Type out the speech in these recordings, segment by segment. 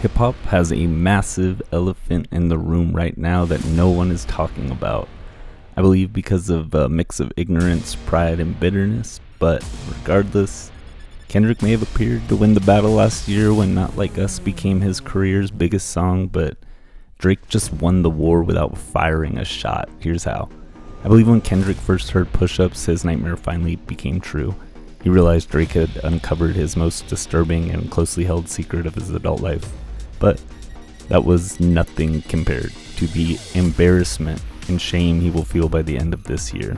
Hip-hop has a massive elephant in the room right now that no one is talking about. I believe because of a mix of ignorance, pride, and bitterness, but regardless, Kendrick may have appeared to win the battle last year when Not Like Us became his career's biggest song, but Drake just won the war without firing a shot. Here's how. I believe when Kendrick first heard Push-Ups, his nightmare finally became true. He realized Drake had uncovered his most disturbing and closely held secret of his adult life. But that was nothing compared to the embarrassment and shame he will feel by the end of this year.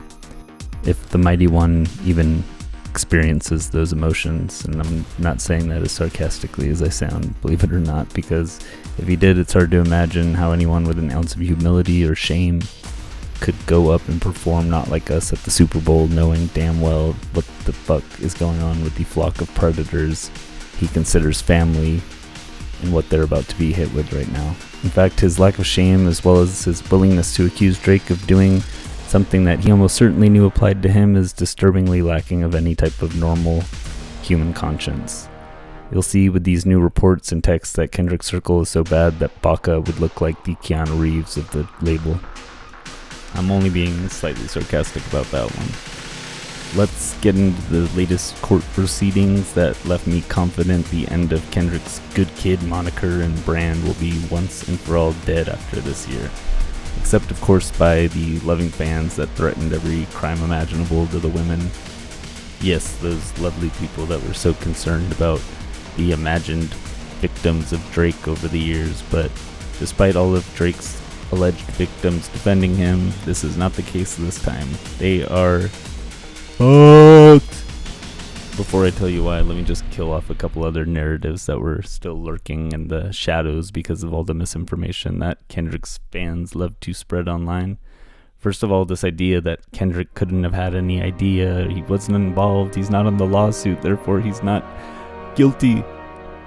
If the mighty one even experiences those emotions, and I'm not saying that as sarcastically as I sound, believe it or not, because if he did, it's hard to imagine how anyone with an ounce of humility or shame could go up and perform Not Like Us at the Super Bowl knowing damn well what the fuck is going on with the flock of predators he considers family and what they're about to be hit with right now. In fact, his lack of shame, as well as his willingness to accuse Drake of doing something that he almost certainly knew applied to him, is disturbingly lacking of any type of normal human conscience. You'll see with these new reports and texts that Kendrick's circle is so bad that Baca would look like the Keanu Reeves of the label. I'm only being slightly sarcastic about that one. Let's get into the latest court proceedings that left me confident the end of Kendrick's good kid moniker and brand will be once and for all dead after this year. Except, of course, by the loving fans that threatened every crime imaginable to the women. Yes, those lovely people that were so concerned about the imagined victims of Drake over the years, but despite all of Drake's alleged victims defending him, this is not the case this time. They are fucked. Before I tell you why, let me just kill off a couple other narratives that were still lurking in the shadows because of all the misinformation that Kendrick's fans love to spread online. First of all, this idea that Kendrick couldn't have had any idea, he wasn't involved, he's not on the lawsuit, therefore he's not guilty.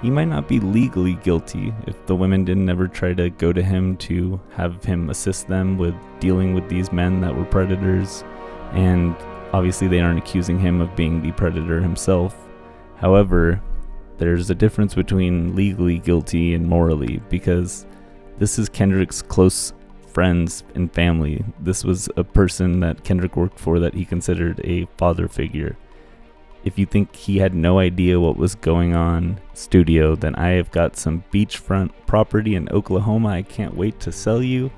He might not be legally guilty if the women didn't ever try to go to him to have him assist them with dealing with these men that were predators, and obviously they aren't accusing him of being the predator himself. However, there's a difference between legally guilty and morally, because this is Kendrick's close friends and family. This was a person that Kendrick worked for that he considered a father figure. If you think he had no idea what was going on studio, then I have got some beachfront property in Oklahoma I can't wait to sell you.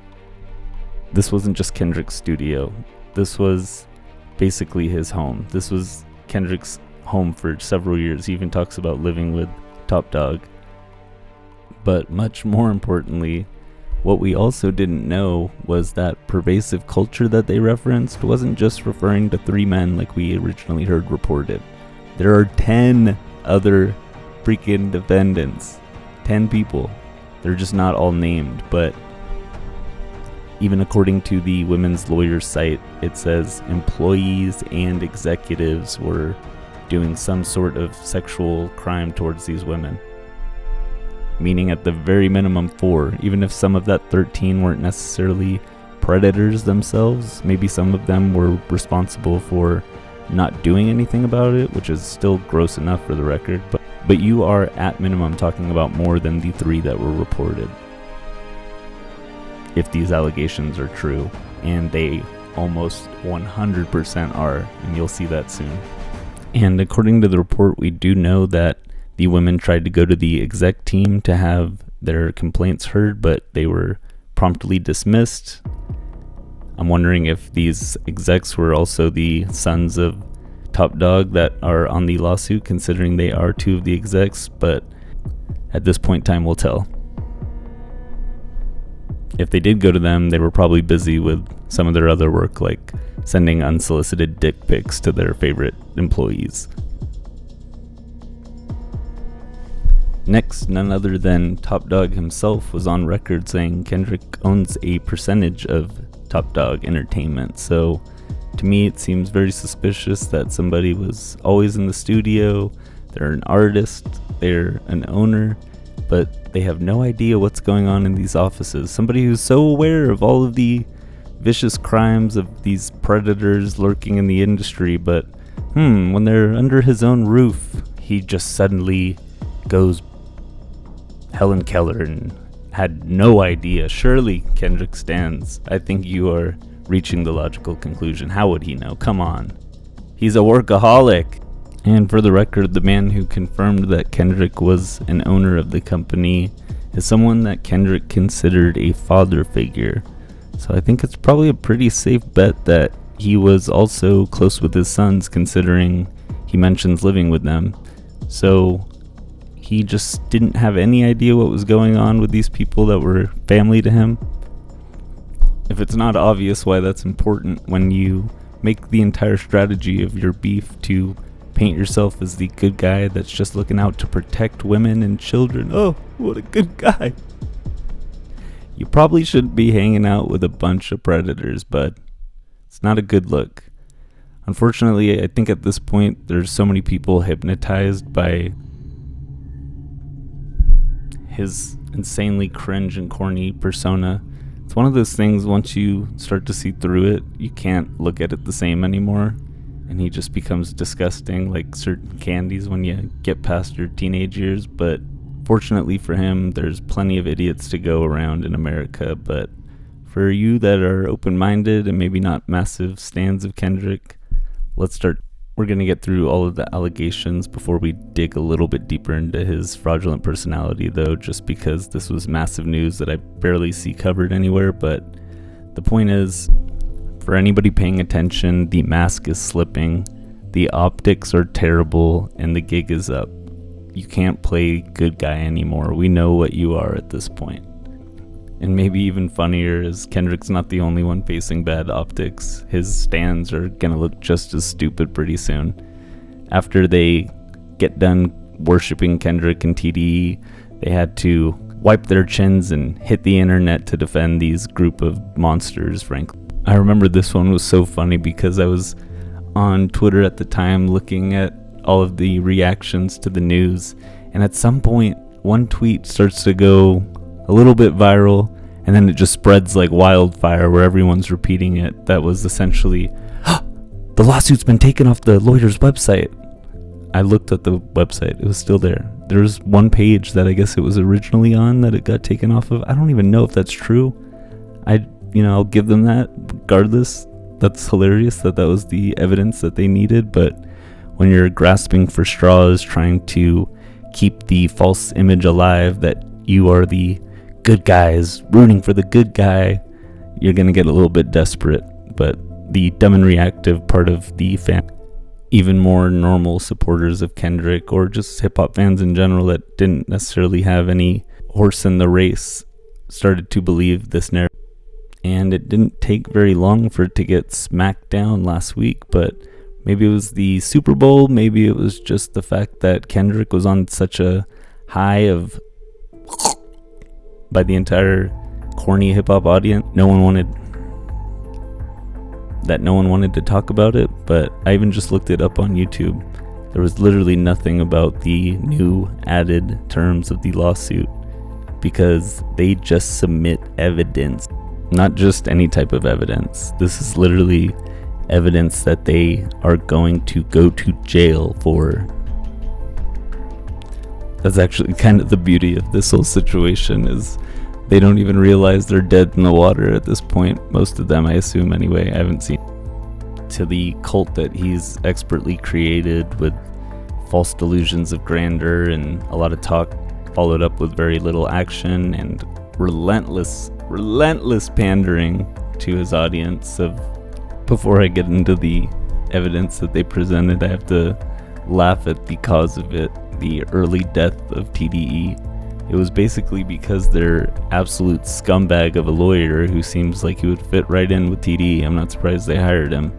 This wasn't just Kendrick's studio. This was basically his home. This was Kendrick's home for several years. He even talks about living with Top Dog. But much more importantly, what we also didn't know was that pervasive culture that they referenced wasn't just referring to 3 men like we originally heard reported. There are 10 other freaking defendants. 10 people. They're just not all named, but even according to the women's lawyer site, it says employees and executives were doing some sort of sexual crime towards these women. Meaning at the very minimum 4, even if some of that 13 weren't necessarily predators themselves, maybe some of them were responsible for not doing anything about it, which is still gross enough for the record, but you are at minimum talking about more than the 3 that were reported. If these allegations are true, and they almost 100% are, and you'll see that soon. And according to the report, we do know that the women tried to go to the exec team to have their complaints heard, but they were promptly dismissed. I'm wondering if these execs were also the sons of Top Dog that are on the lawsuit, considering they are 2 of the execs, but at this point time will tell. If they did go to them, they were probably busy with some of their other work, like sending unsolicited dick pics to their favorite employees. Next, none other than Top Dog himself was on record saying Kendrick owns a percentage of Top Dog Entertainment. So to me, it seems very suspicious that somebody was always in the studio. They're an artist, they're an owner, but they have no idea what's going on in these offices. Somebody who's so aware of all of the vicious crimes of these predators lurking in the industry, but when they're under his own roof, he just suddenly goes Helen Keller and had no idea. Surely Kendrick stands. I think you are reaching the logical conclusion. How would he know? Come on. He's a workaholic. And for the record, the man who confirmed that Kendrick was an owner of the company is someone that Kendrick considered a father figure. So I think it's probably a pretty safe bet that he was also close with his sons, considering he mentions living with them. So he just didn't have any idea what was going on with these people that were family to him. If it's not obvious why that's important when you make the entire strategy of your beef to paint yourself as the good guy that's just looking out to protect women and children. Oh, what a good guy. You probably shouldn't be hanging out with a bunch of predators, but it's not a good look. Unfortunately, I think at this point there's so many people hypnotized by his insanely cringe and corny persona. It's one of those things, once you start to see through it, you can't look at it the same anymore, and he just becomes disgusting, like certain candies when you get past your teenage years. But fortunately for him, there's plenty of idiots to go around in America. But for you that are open-minded and maybe not massive stans of Kendrick, let's start. We're going to get through all of the allegations before we dig a little bit deeper into his fraudulent personality, though, just because this was massive news that I barely see covered anywhere. But the point is, for anybody paying attention, the mask is slipping, the optics are terrible, and the gig is up. You can't play good guy anymore. We know what you are at this point. And maybe even funnier is Kendrick's not the only one facing bad optics. His stans are gonna look just as stupid pretty soon. After they get done worshiping Kendrick and TDE, they had to wipe their chins and hit the internet to defend these group of monsters, frankly. I remember this one was so funny because I was on Twitter at the time looking at all of the reactions to the news, and at some point one tweet starts to go a little bit viral, and then it just spreads like wildfire where everyone's repeating it. That was essentially, the lawsuit's been taken off the lawyer's website. I looked at the website, it was still there. There was one page that I guess it was originally on that it got taken off of. I don't even know if that's true. I'll give them that regardless. That's hilarious that was the evidence that they needed. But when you're grasping for straws, trying to keep the false image alive that you are the good guys, rooting for the good guy, you're going to get a little bit desperate. But the dumb and reactive part of the fan, even more normal supporters of Kendrick, or just hip-hop fans in general that didn't necessarily have any horse in the race, started to believe this narrative. And it didn't take very long for it to get smacked down last week. But maybe it was the Super Bowl, maybe it was just the fact that Kendrick was on such a high of by the entire corny hip-hop audience. No one wanted to talk about it. But I even just looked it up on YouTube. There was literally nothing about the new added terms of the lawsuit, because they just submit evidence, not just any type of evidence. This is literally evidence that they are going to go to jail for. That's actually kind of the beauty of this whole situation, is they don't even realize they're dead in the water at this point. Most of them, I assume anyway. I haven't seen to the cult that he's expertly created with false delusions of grandeur and a lot of talk followed up with very little action and relentless pandering to his audience. Before I get into the evidence that they presented, I have to laugh at the cause of it, the early death of TDE. It was basically because their absolute scumbag of a lawyer, who seems like he would fit right in with TDE, I'm not surprised they hired him,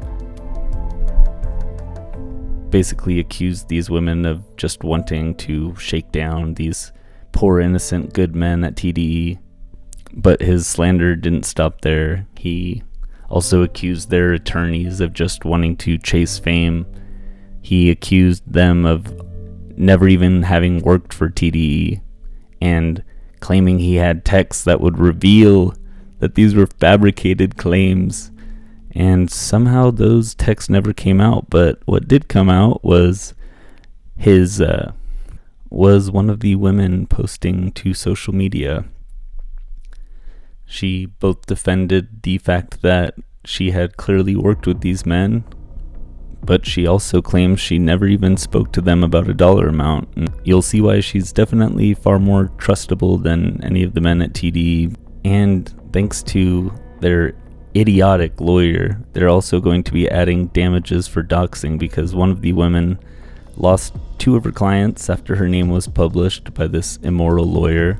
basically accused these women of just wanting to shake down these poor innocent good men at TDE. But his slander didn't stop there. He also accused their attorneys of just wanting to chase fame. He accused them of never even having worked for TDE, and claiming he had texts that would reveal that these were fabricated claims. And somehow those texts never came out. But what did come out was his was one of the women posting to social media. She both defended the fact that she had clearly worked with these men, but she also claims she never even spoke to them about a dollar amount. And you'll see why she's definitely far more trustable than any of the men at TDE. And thanks to their idiotic lawyer, they're also going to be adding damages for doxing, because one of the women lost 2 of her clients after her name was published by this immoral lawyer.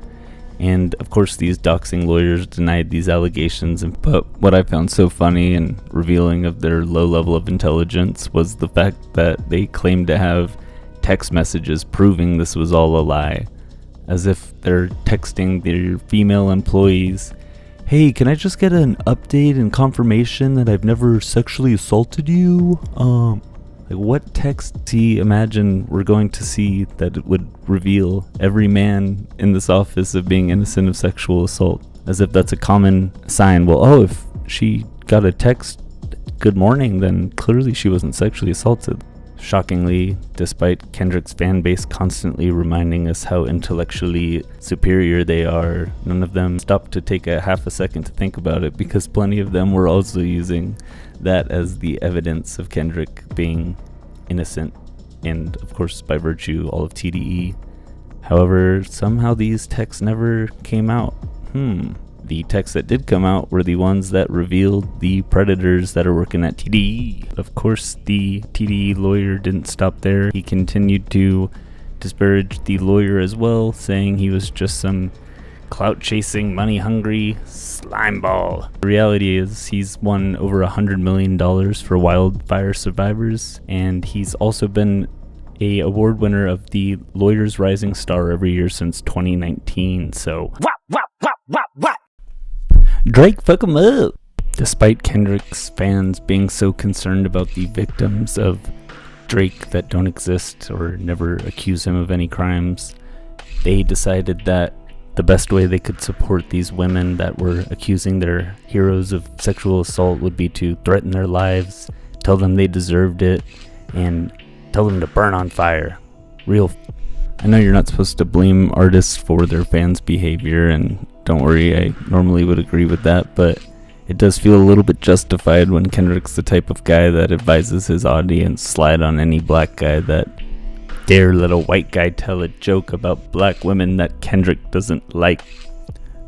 And of course these doxing lawyers denied these allegations, but what I found so funny and revealing of their low level of intelligence was the fact that they claimed to have text messages proving this was all a lie, as if they're texting their female employees, "Hey, can I just get an update and confirmation that I've never sexually assaulted you?" Like, what text do you imagine we're going to see that it would reveal every man in this office of being innocent of sexual assault? As if that's a common sign. Well, if she got a text, "Good morning," then clearly she wasn't sexually assaulted. Shockingly, despite Kendrick's fan base constantly reminding us how intellectually superior they are, none of them stopped to take a half a second to think about it, because plenty of them were also using that as the evidence of Kendrick being innocent, and of course by virtue all of TDE. However, somehow these texts never came out. The texts that did come out were the ones that revealed the predators that are working at TDE. Of course, the TDE lawyer didn't stop there. He continued to disparage the lawyer as well, saying he was just some clout-chasing, money-hungry slimeball. The reality is he's won over $100 million for wildfire survivors, and he's also been a award winner of the Lawyers Rising Star every year since 2019, so what? Drake, fuck him up! Despite Kendrick's fans being so concerned about the victims of Drake that don't exist or never accuse him of any crimes, they decided that the best way they could support these women that were accusing their heroes of sexual assault would be to threaten their lives, tell them they deserved it, and tell them to burn on fire. I know you're not supposed to blame artists for their fans' behavior, and don't worry, I normally would agree with that, but it does feel a little bit justified when Kendrick's the type of guy that advises his audience slide on any black guy that dare let a white guy tell a joke about black women that Kendrick doesn't like.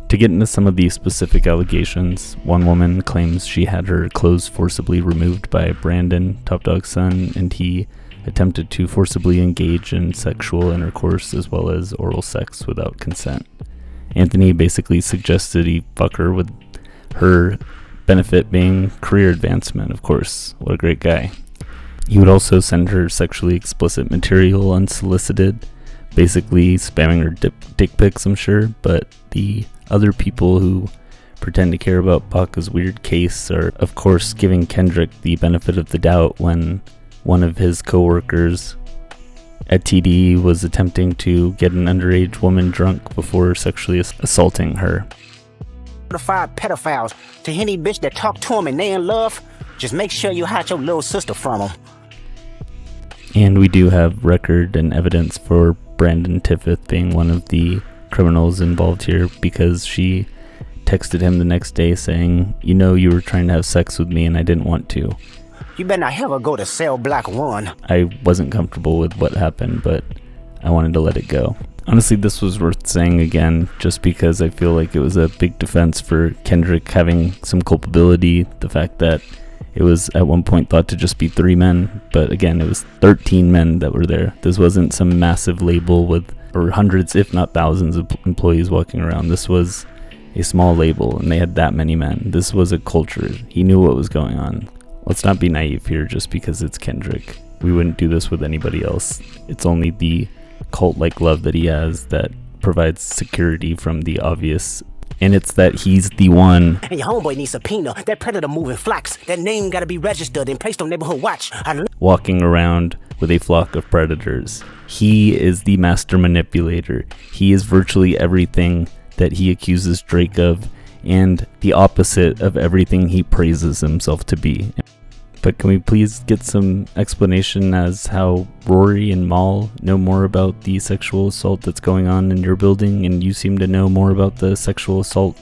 To get into some of these specific allegations, one woman claims she had her clothes forcibly removed by Brandon, Top Dog's son, and he attempted to forcibly engage in sexual intercourse as well as oral sex without consent. Anthony basically suggested he fuck her, with her benefit being career advancement, of course. What a great guy. He would also send her sexually explicit material unsolicited, basically spamming her dick pics, I'm sure, but the other people who pretend to care about Baca's weird case are, of course, giving Kendrick the benefit of the doubt when one of his co-workers at TDE was attempting to get an underage woman drunk before sexually assaulting her. Certified pedophiles. To any bitch that talk to him and they in love, just make sure you hide your little sister from him. And we do have record and evidence for Brandon Tiffith being one of the criminals involved here, because she texted him the next day saying, "You know, you were trying to have sex with me and I didn't want to." You better not ever go to Cell Block 1. I wasn't comfortable with what happened, but I wanted to let it go. Honestly, this was worth saying again, just because I feel like it was a big defense for Kendrick having some culpability. The fact that it was at one point thought to just be 3 men, but again, it was 13 men that were there. This wasn't some massive label with or hundreds, if not thousands, of employees walking around. This was a small label, and they had that many men. This was a culture. He knew what was going on. Let's not be naive here just because it's Kendrick. We wouldn't do this with anybody else. It's only the cult-like love that he has that provides security from the obvious, and it's that he's the one. And your homeboy needs subpoena. That predator moving flocks. That name gotta be registered and placed on neighborhood watch. Walking around with a flock of predators. He is the master manipulator. He is virtually everything that he accuses Drake of, and the opposite of everything he praises himself to be. But can we please get some explanation as how Rory and Mal know more about the sexual assault that's going on in your building, and you seem to know more about the sexual assault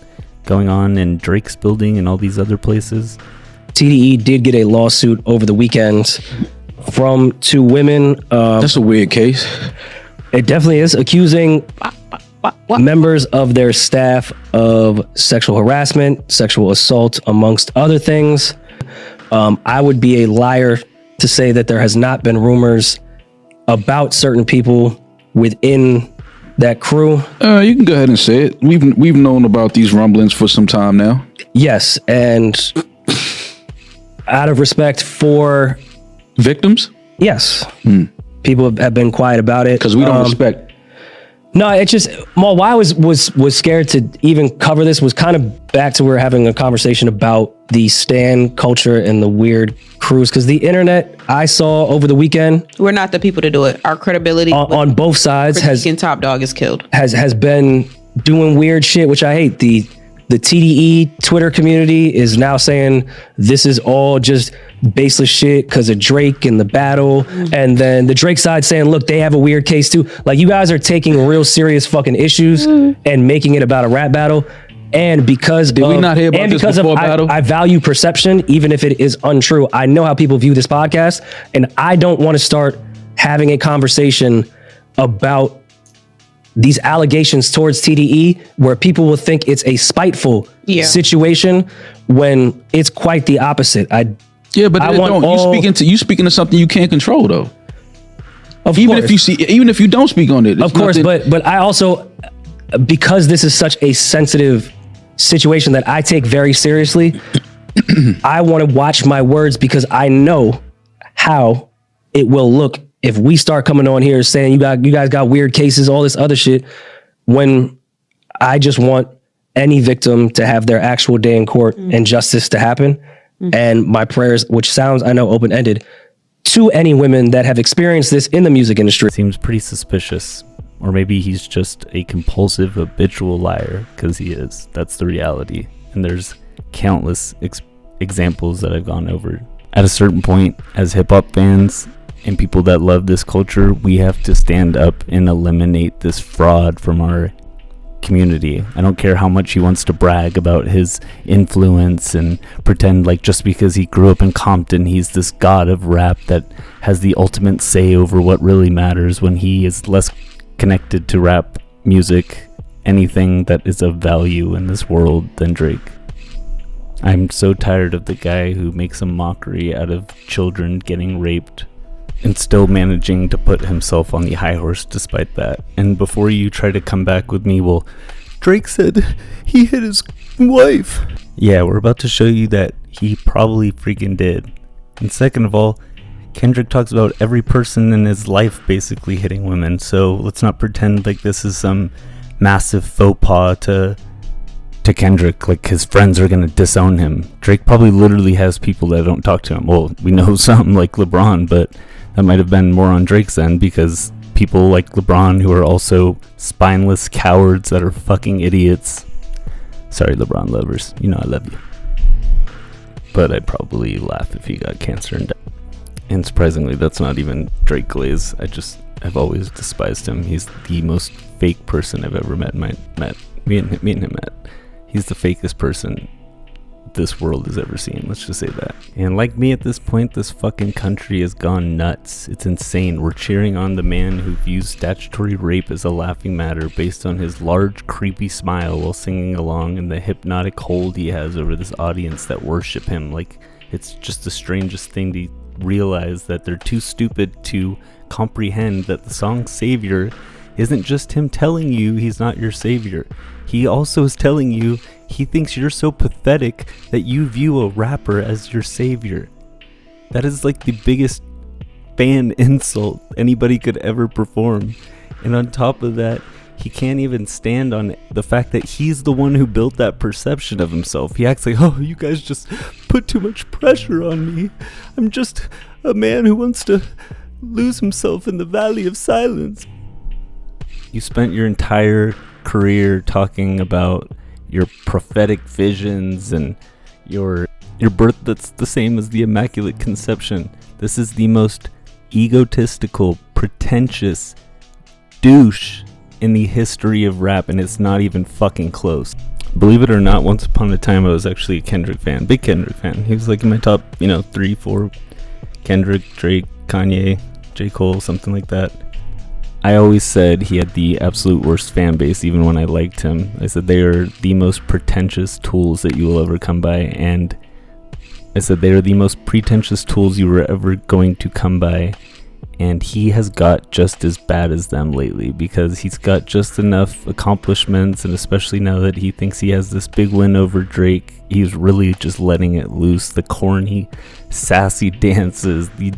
going on in Drake's building and all these other places? TDE did get a lawsuit over the weekend from two women. That's a weird case. It definitely is, accusing members of their staff of sexual harassment, sexual assault, amongst other things. I would be a liar to say that there has not been rumors about certain people within that crew. You can go ahead and say it. We've known about these rumblings for some time now. Yes, and out of respect for victims, yes, people have been quiet about it because we don't respect. No, it just, Mal, why I was scared to even cover this was kind of back to we were having a conversation about the stan culture and the weird crews, because the internet I saw over the weekend, we're not the people to do it. Our credibility on both sides Top Dog is killed. Has been doing weird shit, which I hate. The TDE Twitter community is now saying this is all just baseless shit because of Drake and the battle. And then the Drake side saying, look, they have a weird case too. Like, you guys are taking real serious fucking issues and making it about a rap battle. And because we not hear about this before battle? I value perception, even if it is untrue. I know how people view this podcast, and I don't want to start having a conversation about these allegations towards TDE where people will think it's a spiteful situation when it's quite the opposite. You speaking to something you can't control, though. Even if you don't speak on it, of course. But I also, because this is such a sensitive situation that I take very seriously, I want to watch my words, because I know how it will look if we start coming on here saying you guys got weird cases, all this other shit, when I just want any victim to have their actual day in court and justice to happen. And my prayers, which sounds, I know, open-ended, to any women that have experienced this in the music industry. Seems pretty suspicious. Or maybe he's just a compulsive, habitual liar, because he is. That's the reality. And there's countless examples that I've gone over. At a certain point, as hip-hop fans and people that love this culture, we have to stand up and eliminate this fraud from our community. I don't care how much he wants to brag about his influence and pretend like just because he grew up in Compton, he's this god of rap that has the ultimate say over what really matters, when he is less connected to rap music, anything that is of value in this world, than Drake. I'm so tired of the guy who makes a mockery out of children getting raped and still managing to put himself on the high horse despite that. And before you try to come back with me, well, Drake said he hit his wife. Yeah, we're about to show you that he probably freaking did. And second of all, Kendrick talks about every person in his life basically hitting women, so let's not pretend like this is some massive faux pas to Kendrick, like his friends are gonna disown him. Drake probably literally has people that don't talk to him. Well, we know some like LeBron, but that might have been more on Drake's end, because people like LeBron who are also spineless cowards that are fucking idiots. Sorry, LeBron lovers, you know I love you. But I'd probably laugh if he got cancer and died. And surprisingly, that's not even Drake Glaze. I've always despised him. He's the most fake person I've ever met. Me and him met. He's the fakest person this world has ever seen. Let's just say that. And like me at this point, this fucking country has gone nuts. It's insane. We're cheering on the man who views statutory rape as a laughing matter based on his large, creepy smile while singing along and the hypnotic hold he has over this audience that worship him. Like, it's just the strangest thing to realize that they're too stupid to comprehend that the song Savior isn't just him telling you he's not your savior. He also is telling you he thinks you're so pathetic that you view a rapper as your savior. That is like the biggest fan insult anybody could ever perform. And on top of that, he can't even stand on the fact that he's the one who built that perception of himself. He acts like, oh, you guys just put too much pressure on me. I'm just a man who wants to lose himself in the valley of silence. You spent your entire career talking about your prophetic visions and your Your birth that's the same as the Immaculate Conception. This is the most egotistical, pretentious douche in the history of rap, and it's not even fucking close. Believe it or not, once upon a time I was actually a Kendrick fan, big Kendrick fan. He was like in my top, 3, 4, Kendrick, Drake, Kanye, J. Cole, something like that. I always said he had the absolute worst fan base, even when I liked him. I said they are the most pretentious tools that you will ever come by, and I said they are the most pretentious tools you were ever going to come by. And he has got just as bad as them lately, because he's got just enough accomplishments, and especially now that he thinks he has this big win over Drake, he's really just letting it loose. The corny, sassy dances, the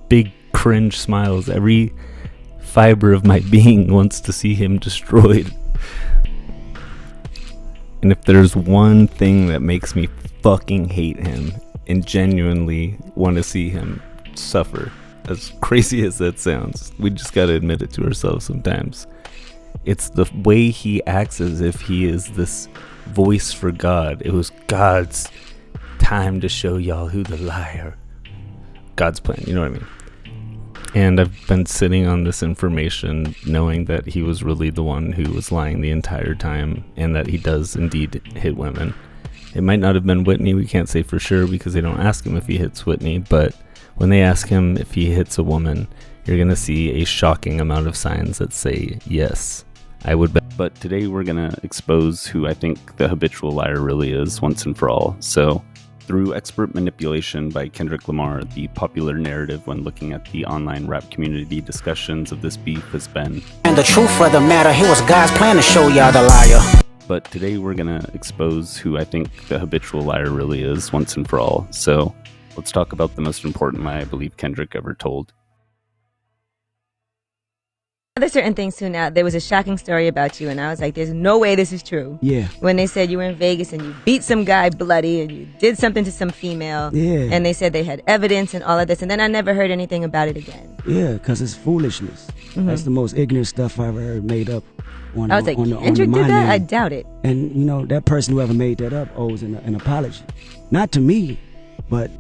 big cringe smiles. Every fiber of my being wants to see him destroyed. And if there's one thing that makes me fucking hate him and genuinely want to see him suffer, as crazy as that sounds, we just gotta admit it to ourselves sometimes, it's the way he acts as if he is this voice for God. It was God's time to show y'all who the liar. God's plan, you know what I mean? And I've been sitting on this information knowing that he was really the one who was lying the entire time, and that he does indeed hit women. It might not have been Whitney, we can't say for sure because they don't ask him if he hits Whitney, but when they ask him if he hits a woman, you're going to see a shocking amount of signs that say yes, I would bet. But today we're going to expose who I think the habitual liar really is once and for all. So, through expert manipulation by Kendrick Lamar, the popular narrative when looking at the online rap community discussions of this beef has been, And the truth of the matter, it was God's plan to show y'all the liar. But today we're going to expose who I think the habitual liar really is once and for all. So, let's talk about the most important lie I believe Kendrick ever told. There's certain things too now. There was a shocking story about you, and I was like, there's no way this is true. Yeah. When they said you were in Vegas and you beat some guy bloody and you did something to some female. Yeah. And they said they had evidence and all of this, and then I never heard anything about it again. Yeah, because it's foolishness. That's the most ignorant stuff I've ever heard made up. I was like, Kendrick did that? I doubt it. And, that person, whoever made that up, owes an apology. Not to me, but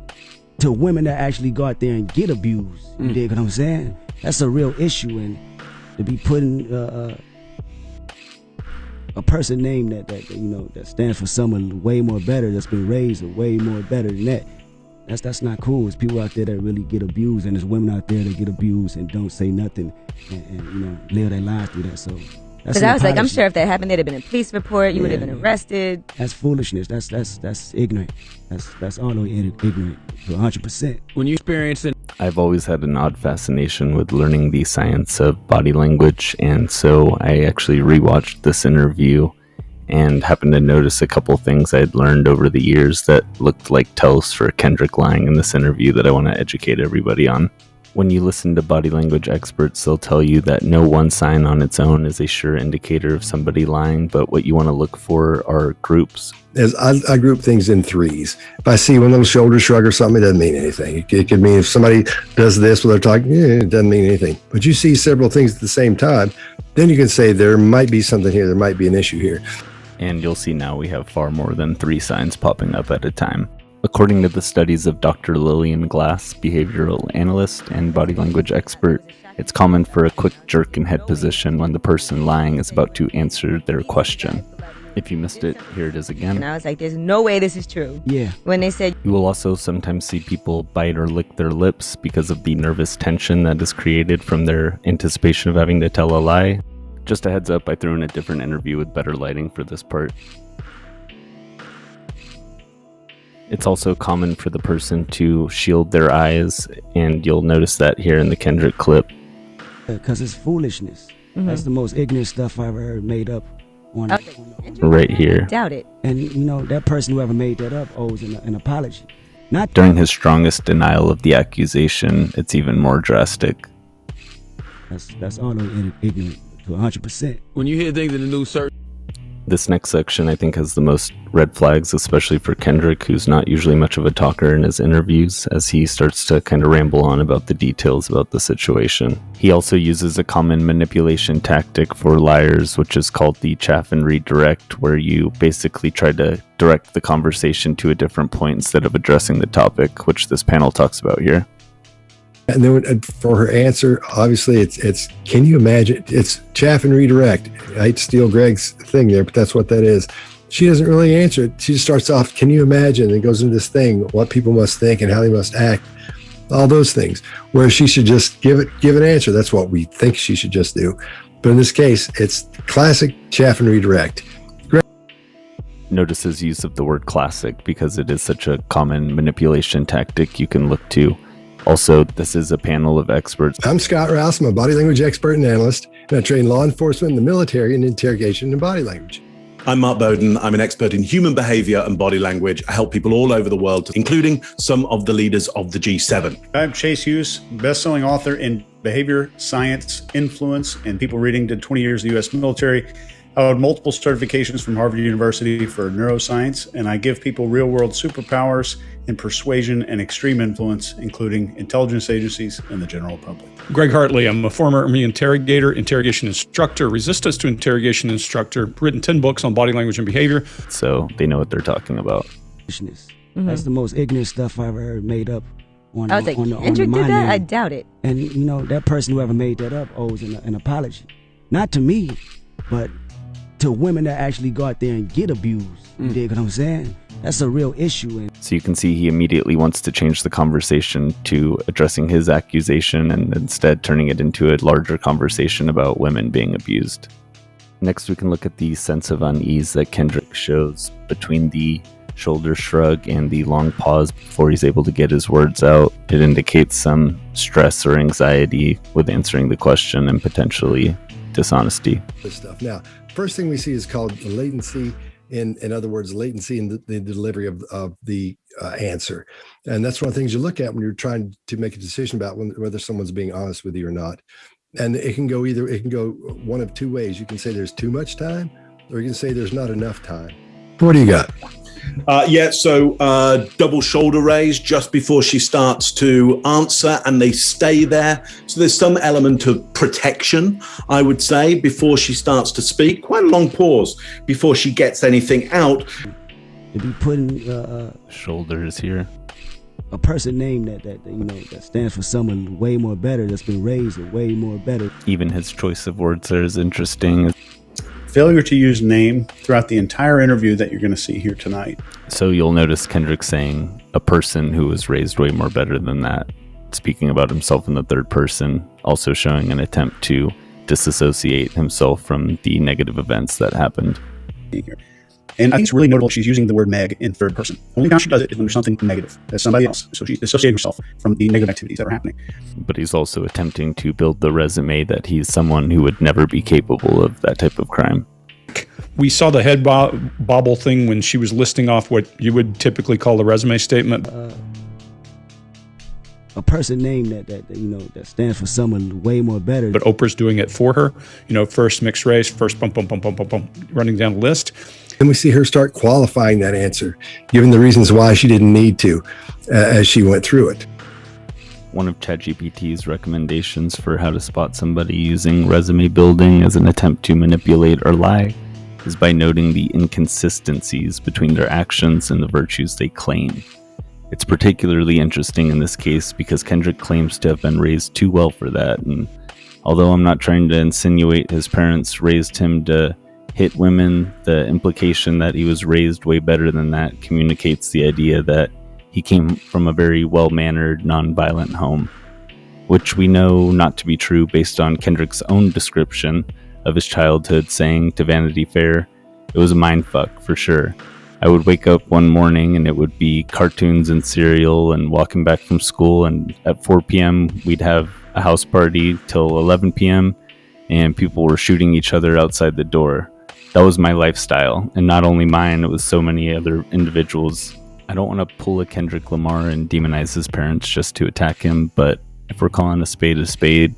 to women that actually go out there and get abused. You dig what I'm saying? That's a real issue, and to be putting a person name that stands for someone way more better, that's been raised way more better than that. That's not cool. There's people out there that really get abused, and there's women out there that get abused and don't say nothing, and live their lives through that. So because I was like, I'm sure if that happened, there'd have been a police report. You would have been arrested. That's foolishness. That's ignorant. That's all the way ignorant to 100%. When you experience it, I've always had an odd fascination with learning the science of body language, and so I actually rewatched this interview and happened to notice a couple things I'd learned over the years that looked like tells for Kendrick lying in this interview that I want to educate everybody on. When you listen to body language experts, they'll tell you that no one sign on its own is a sure indicator of somebody lying, but what you want to look for are groups. As I group things in threes. If I see one little shoulder shrug or something, it doesn't mean anything. It could mean if somebody does this while they're talking, it doesn't mean anything. But you see several things at the same time, then you can say there might be something here, there might be an issue here. And you'll see now we have far more than 3 signs popping up at a time. According to the studies of Dr. Lillian Glass, behavioral analyst and body language expert, it's common for a quick jerk in head position when the person lying is about to answer their question. If you missed it, here it is again. And I was like, there's no way this is true. Yeah. When they said, You will also sometimes see people bite or lick their lips because of the nervous tension that is created from their anticipation of having to tell a lie. Just a heads up, I threw in a different interview with better lighting for this part. It's also common for the person to shield their eyes, and you'll notice that here in the Kendrick clip. Because it's foolishness. That's the most ignorant stuff I've ever heard made up. Right here. Doubt it. And, that person, whoever made that up, owes an apology. Not During his strongest denial of the accusation, it's even more drastic. That's all the way ignorant to 100%. when you hear things in the news, certain This next section, I think, has the most red flags, especially for Kendrick, who's not usually much of a talker in his interviews, as he starts to kind of ramble on about the details about the situation. He also uses a common manipulation tactic for liars, which is called the chaff and redirect, where you basically try to direct the conversation to a different point instead of addressing the topic, which this panel talks about here. And then for her answer, obviously it's can you imagine? It's chaff and redirect. I hate to steal Greg's thing there, but that's what that is. She doesn't really answer it. She just starts off, can you imagine? And goes into this thing, what people must think and how they must act, all those things, where she should just give an answer. That's what we think she should just do. But in this case, it's classic chaff and redirect. Notice his use of the word classic because it is such a common manipulation tactic you can look to. Also, this is a panel of experts. I'm Scott Rouse. I'm a body language expert and analyst, and I train law enforcement in the military in interrogation and body language. I'm Mark Bowden. I'm an expert in human behavior and body language. I help people all over the world, including some of the leaders of the G7. I'm Chase Hughes, best-selling author in behavior, science, influence, and people reading. Did 20 years in the U.S. military. I have multiple certifications from Harvard University for neuroscience, and I give people real-world superpowers in persuasion and extreme influence, including intelligence agencies and the general public. Greg Hartley, I'm a former Army interrogator, interrogation instructor, resistance to interrogation instructor, written 10 books on body language and behavior. So they know what they're talking about. That's the most ignorant stuff I've ever heard made up. I was like, Kendrick did that? I doubt it. And, you know, that person whoever made that up owes an apology. Not to me, but to women that actually go out there and get abused. You dig what I'm saying? That's a real issue. So you can see he immediately wants to change the conversation to addressing his accusation and instead turning it into a larger conversation about women being abused. Next, we can look at the sense of unease that Kendrick shows between the shoulder shrug and the long pause before he's able to get his words out. It indicates some stress or anxiety with answering the question and potentially dishonesty. This stuff. Now, first thing we see is called latency. In other words, latency in the delivery of the answer. And that's one of the things you look at when you're trying to make a decision about whether someone's being honest with you or not. And it can go one of two ways. You can say there's too much time, or you can say there's not enough time. What do you got? Double shoulder raise just before she starts to answer, and they stay there. So there's some element of protection, I would say, before she starts to speak. Quite a long pause before she gets anything out. To be putting shoulders here. A person name that stands for someone way more better, that's been raised way more better. Even his choice of words there is interesting. Failure to use name throughout the entire interview that you're going to see here tonight. So you'll notice Kendrick saying a person who was raised way more better than that, speaking about himself in the third person, also showing an attempt to disassociate himself from the negative events that happened. And I think it's really notable she's using the word Meg in third person. Only time she does it is when there's something negative as somebody else. So she's dissociating herself from the negative activities that are happening. But he's also attempting to build the resume that he's someone who would never be capable of that type of crime. We saw the head bobble thing when she was listing off what you would typically call the resume statement. A person name that stands for someone way more better. But Oprah's doing it for her. First mixed race, first bum, running down the list. And we see her start qualifying that answer, giving the reasons why she didn't need to as she went through it. One of ChatGPT's recommendations for how to spot somebody using resume building as an attempt to manipulate or lie is by noting the inconsistencies between their actions and the virtues they claim. It's particularly interesting in this case because Kendrick claims to have been raised too well for that, and although I'm not trying to insinuate his parents raised him to hit women, the implication that he was raised way better than that communicates the idea that he came from a very well-mannered, non-violent home, which we know not to be true based on Kendrick's own description of his childhood, saying to Vanity Fair, "It was a mindfuck for sure. I would wake up one morning and it would be cartoons and cereal and walking back from school, and at 4 p.m. we'd have a house party till 11 p.m. and people were shooting each other outside the door. That was my lifestyle, and not only mine, it was so many other individuals." I don't want to pull a Kendrick Lamar and demonize his parents just to attack him, but if we're calling a spade,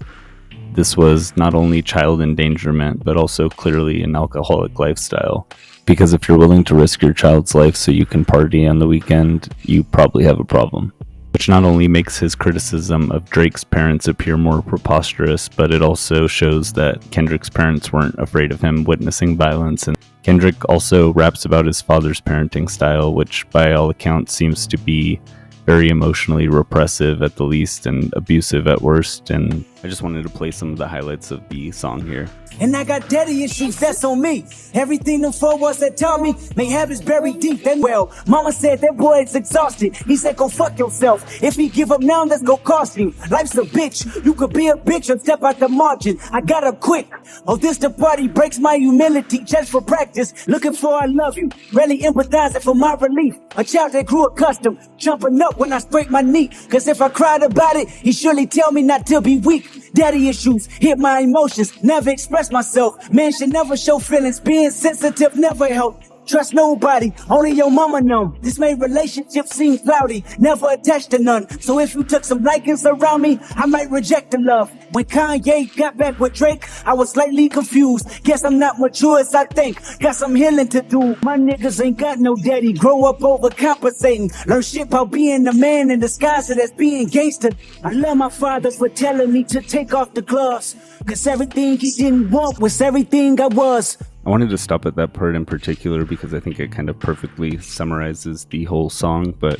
this was not only child endangerment, but also clearly an alcoholic lifestyle. Because if you're willing to risk your child's life so you can party on the weekend, you probably have a problem. Which not only makes his criticism of Drake's parents appear more preposterous, but it also shows that Kendrick's parents weren't afraid of him witnessing violence. And Kendrick also raps about his father's parenting style, which by all accounts seems to be very emotionally repressive at the least and abusive at worst. And I just wanted to play some of the highlights of the song here. And I got daddy issues, that's on me. Everything them 4 was that taught me, may habits buried deep. Then well, mama said that boy is exhausted. He said go fuck yourself. If he give up now, that's gonna cost you. Life's a bitch, you could be a bitch and step out the margin. I gotta quit. Oh, this the party breaks my humility just for practice. Looking for I love you, really empathizing for my relief. A child that grew accustomed, jumping up when I scrape my knee. Cause if I cried about it, he surely tell me not to be weak. Daddy issues hit my emotions, never express myself. Man should never show feelings, being sensitive never help. Trust nobody, only your mama know. This made relationships seem cloudy, never attached to none. So if you took some likings around me, I might reject the love. When Kanye got back with Drake, I was slightly confused. Guess I'm not mature as I think, got some healing to do. My niggas ain't got no daddy, grow up overcompensating. Learn shit about being a man in disguise as being gangster. I love my father for telling me to take off the gloves. Cause everything he didn't want was everything I was. I wanted to stop at that part in particular because I think it kind of perfectly summarizes the whole song, but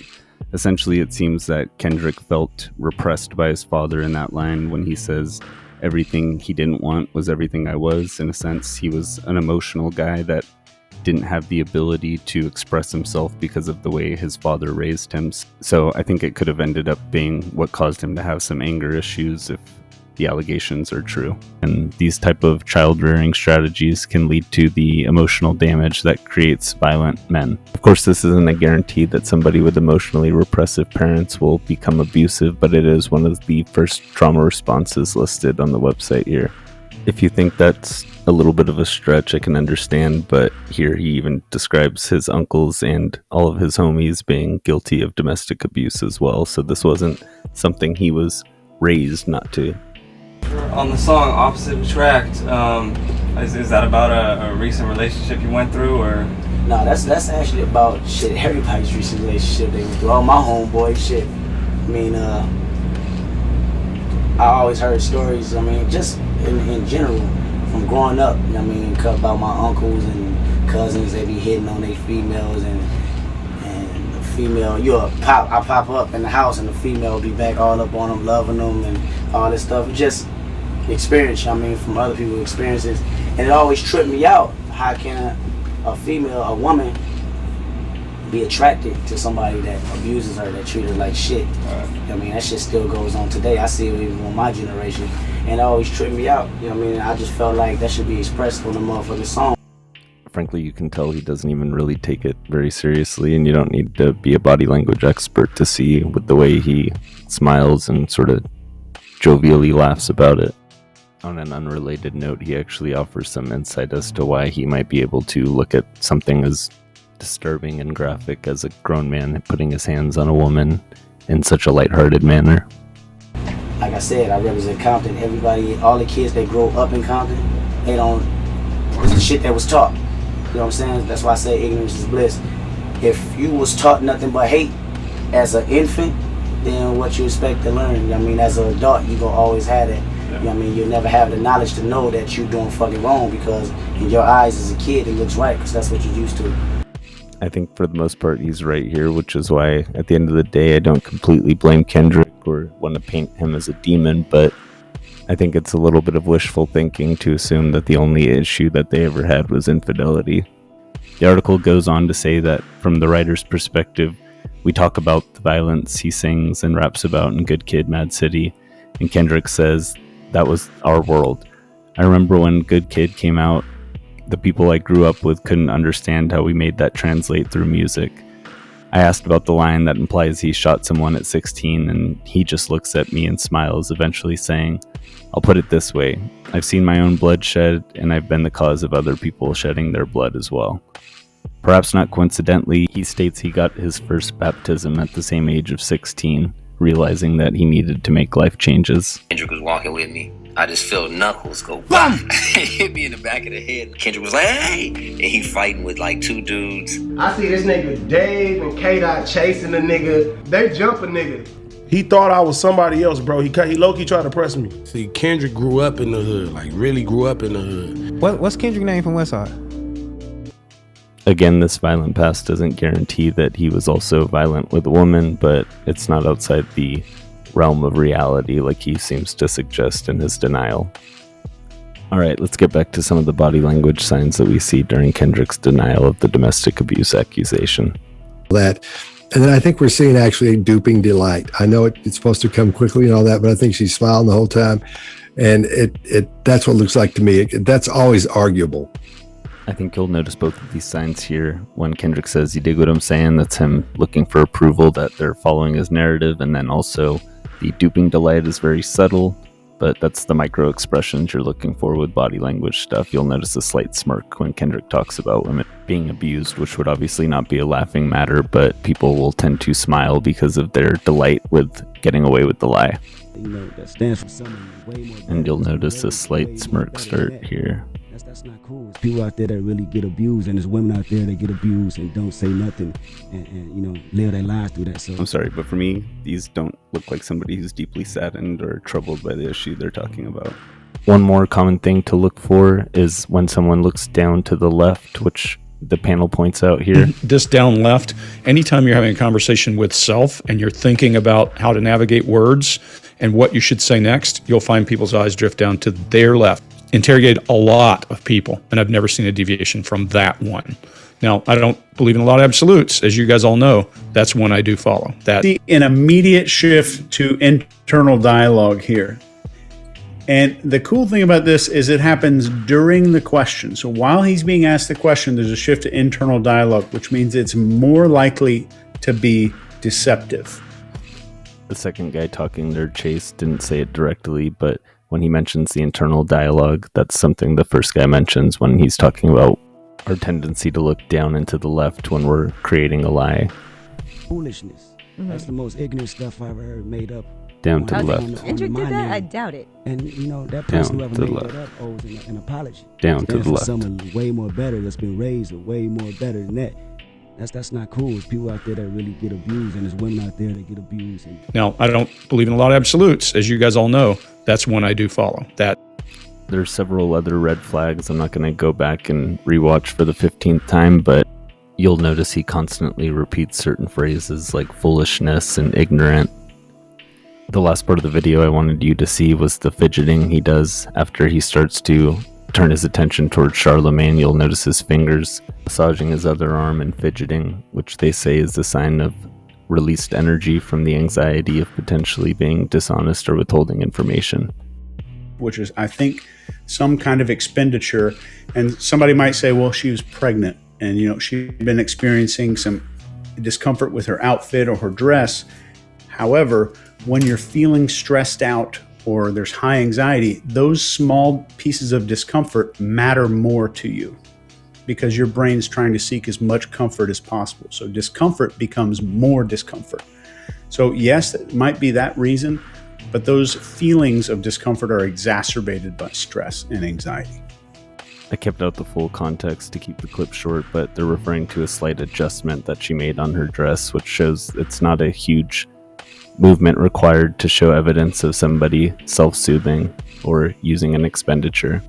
essentially it seems that Kendrick felt repressed by his father in that line when he says everything he didn't want was everything I was. In a sense, he was an emotional guy that didn't have the ability to express himself because of the way his father raised him. So I think it could have ended up being what caused him to have some anger issues if the allegations are true. And these type of child rearing strategies can lead to the emotional damage that creates violent men. Of course, this isn't a guarantee that somebody with emotionally repressive parents will become abusive, but it is one of the first trauma responses listed on the website here. If you think that's a little bit of a stretch, I can understand, but here he even describes his uncles and all of his homies being guilty of domestic abuse as well. So this wasn't something he was raised not to. On the song Opposite Attract, is that about a recent relationship you went through, or? No, that's actually about shit, everybody's recent relationship they went through. All my homeboy shit. I mean, I always heard stories, I mean, just in general, from growing up, you know what I mean, about my uncles and cousins, they be hitting on their females, and the female, I pop up in the house and the female will be back all up on them, loving them and all this stuff. Just experience, I mean, from other people's experiences, and it always tripped me out. How can a female, a woman, be attracted to somebody that abuses her, that treats her like shit? I mean, that shit still goes on today. I see it even on my generation, and it always tripped me out. You know what I mean? I just felt like that should be expressed on the motherfucking song. Frankly, you can tell he doesn't even really take it very seriously, and you don't need to be a body language expert to see with the way he smiles and sort of jovially laughs about it. On an unrelated note, he actually offers some insight as to why he might be able to look at something as disturbing and graphic as a grown man putting his hands on a woman in such a lighthearted manner. Like I said, I represent Compton. Everybody, all the kids that grow up in Compton, they don't, it's the shit that was taught. You know what I'm saying? That's why I say ignorance is bliss. If you was taught nothing but hate as an infant, then what you expect to learn? You know what I mean? As an adult, you gonna always have that. You know what I mean? You'll never have the knowledge to know that you're doing fucking wrong, because in your eyes as a kid, it looks right because that's what you're used to. I think for the most part he's right here, which is why at the end of the day I don't completely blame Kendrick or want to paint him as a demon, but I think it's a little bit of wishful thinking to assume that the only issue that they ever had was infidelity. The article goes on to say that from the writer's perspective, we talk about the violence he sings and raps about in Good Kid, Mad City, and Kendrick says that was our world. I remember when Good Kid came out, the people I grew up with couldn't understand how we made that translate through music. I asked about the line that implies he shot someone at 16, and he just looks at me and smiles, eventually saying, "I'll put it this way, I've seen my own blood shed, and I've been the cause of other people shedding their blood as well." Perhaps not coincidentally, he states he got his first baptism at the same age of 16, realizing that he needed to make life changes. Kendrick was walking with me, I just felt knuckles go BAM! Hit me in the back of the head. Kendrick was like, hey! And he fighting with like two dudes. I see this nigga Dave and K-Dot chasing the nigga. They jump a nigga. He thought I was somebody else, bro. He low-key tried to press me. See, Kendrick grew up in the hood, like really grew up in the hood. What's Kendrick's name from Westside? Again, this violent past doesn't guarantee that he was also violent with a woman, but it's not outside the realm of reality like he seems to suggest in his denial. All right, let's get back to some of the body language signs that we see during Kendrick's denial of the domestic abuse accusation. And then I think we're seeing actually duping delight. I know it's supposed to come quickly and all that, but I think she's smiling the whole time. And that's what it looks like to me. That's always arguable. I think you'll notice both of these signs here. When Kendrick says, you dig what I'm saying, that's him looking for approval that they're following his narrative. And then also the duping delight is very subtle, but that's the micro expressions you're looking for with body language stuff. You'll notice a slight smirk when Kendrick talks about women being abused, which would obviously not be a laughing matter, but people will tend to smile because of their delight with getting away with the lie. You know, that stands for someone way more. And you'll notice a slight smirk start here. That's not cool. There's people out there that really get abused, and there's women out there that get abused and don't say nothing, and you know, live their lives through that. So I'm sorry, but for me, these don't look like somebody who's deeply saddened or troubled by the issue they're talking about. One more common thing to look for is when someone looks down to the left, which the panel points out here. This down left, anytime you're having a conversation with self and you're thinking about how to navigate words and what you should say next, you'll find people's eyes drift down to their left. Interrogated a lot of people, and I've never seen a deviation from that one. Now, I don't believe in a lot of absolutes, as you guys all know. That's one I do follow. That See an immediate shift to internal dialogue here. And the cool thing about this is it happens during the question. So while he's being asked the question, there's a shift to internal dialogue, which means it's more likely to be deceptive. The second guy talking there, Chase, didn't say it directly, but when he mentions the internal dialogue, that's something the first guy mentions when he's talking about our tendency to look down and to the left when we're creating a lie. Foolishness. That's the most ignorant stuff I've ever heard made up. Down to the left. Kendrick did that? I doubt it. And you know, that person Down whoever to the made left. that up owes an apology. Down to Stands the for left. someone way more better that's been raised way more better than that. That's not cool. There's people out there that really get abused, and there's women out there that get abused. Now, I don't believe in a lot of absolutes, as you guys all know. That's one I do follow. That There's several other red flags. I'm not going to go back and rewatch for the 15th time, but you'll notice he constantly repeats certain phrases like foolishness and ignorant. The last part of the video I wanted you to see was the fidgeting he does after he starts to turn his attention towards Charlemagne. You'll notice his fingers massaging his other arm and fidgeting, which they say is a sign of released energy from the anxiety of potentially being dishonest or withholding information. Which is, I think, some kind of expenditure. And somebody might say, well, she was pregnant and, you know, she'd been experiencing some discomfort with her outfit or her dress. However, when you're feeling stressed out or there's high anxiety, those small pieces of discomfort matter more to you because your brain's trying to seek as much comfort as possible. So discomfort becomes more discomfort. So yes, it might be that reason, but those feelings of discomfort are exacerbated by stress and anxiety. I kept out the full context to keep the clip short, but they're referring to a slight adjustment that she made on her dress, which shows it's not a huge movement required to show evidence of somebody self-soothing or using an expenditure.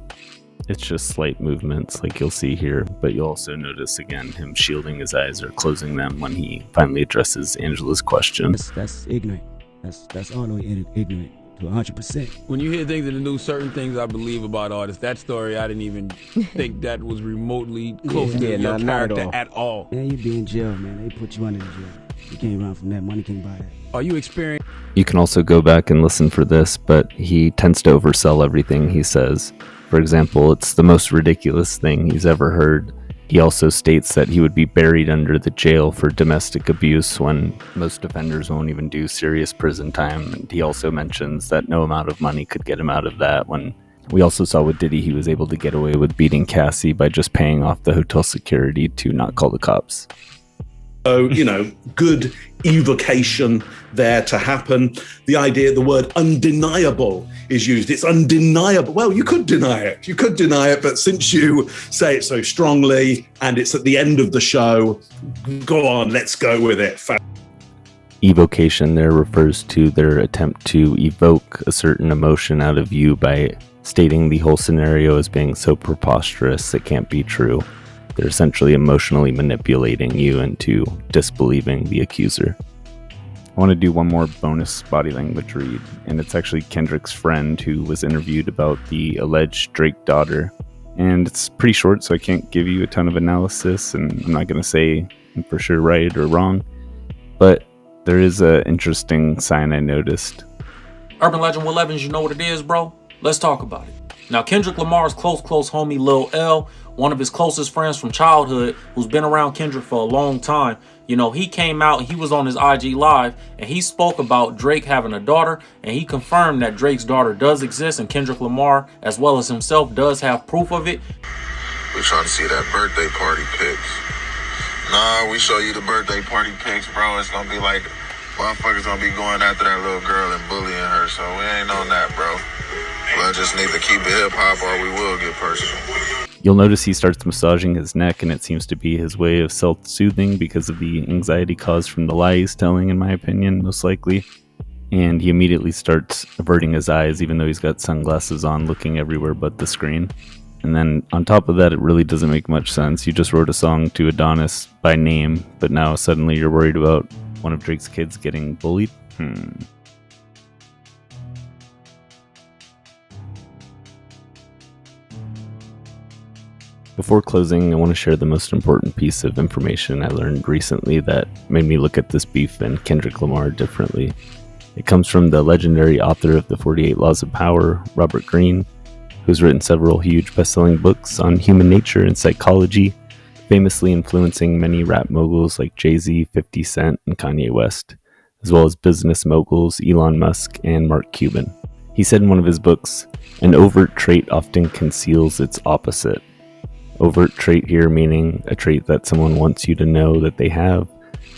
It's just slight movements like you'll see here, but you'll also notice again him shielding his eyes or closing them when he finally addresses Angela's question. That's ignorant. That's all the way ignorant to 100%. When you hear things in the news, certain things I believe about artists. That story, I didn't even think that was remotely close to your character at all. Man, you be in jail, man. They put you under the jail. You can't run from that. Money can't buy that. Are you experiencing? You can also go back and listen for this, but he tends to oversell everything he says. For example, it's the most ridiculous thing he's ever heard. He also states that he would be buried under the jail for domestic abuse when most offenders won't even do serious prison time. And he also mentions that no amount of money could get him out of that. When we also saw with Diddy, he was able to get away with beating Cassie by just paying off the hotel security to not call the cops. So, good evocation there to happen. The idea, the word undeniable is used. It's undeniable. Well, you could deny it. You could deny it, but since you say it so strongly and it's at the end of the show, go on, let's go with it. Evocation there refers to their attempt to evoke a certain emotion out of you by stating the whole scenario as being so preposterous it can't be true. They're essentially emotionally manipulating you into disbelieving the accuser. I want to do one more bonus body language read, and it's actually Kendrick's friend who was interviewed about the alleged Drake daughter. And it's pretty short, so I can't give you a ton of analysis, and I'm not going to say I'm for sure right or wrong. But there is an interesting sign I noticed. Urban Legend Will Evans, you know what it is, bro? Let's talk about it. Now, Kendrick Lamar's close homie Lil L, one of his closest friends from childhood, who's been around Kendrick for a long time, he came out and he was on his IG Live and he spoke about Drake having a daughter, and he confirmed that Drake's daughter does exist, and Kendrick Lamar, as well as himself, does have proof of it. We trying to see that birthday party pics. Nah, we show you the birthday party pics, bro. It's gonna be like motherfuckers gonna be going after that little girl and bullying her, so we ain't on that, bro. We'll just need to keep it hip-hop or we will get personal. You'll notice he starts massaging his neck, and it seems to be his way of self-soothing because of the anxiety caused from the lie he's telling, in my opinion, most likely. And he immediately starts averting his eyes, even though he's got sunglasses on, looking everywhere but the screen. And then on top of that, it really doesn't make much sense. You just wrote a song to Adonis by name, but now suddenly you're worried about one of Drake's kids getting bullied? Before closing, I want to share the most important piece of information I learned recently that made me look at this beef and Kendrick Lamar differently. It comes from the legendary author of the 48 Laws of Power, Robert Greene, who's written several huge best-selling books on human nature and psychology, famously influencing many rap moguls like Jay-Z, 50 Cent, and Kanye West, as well as business moguls Elon Musk and Mark Cuban. He said in one of his books, "An overt trait often conceals its opposite." Overt trait here meaning a trait that someone wants you to know that they have.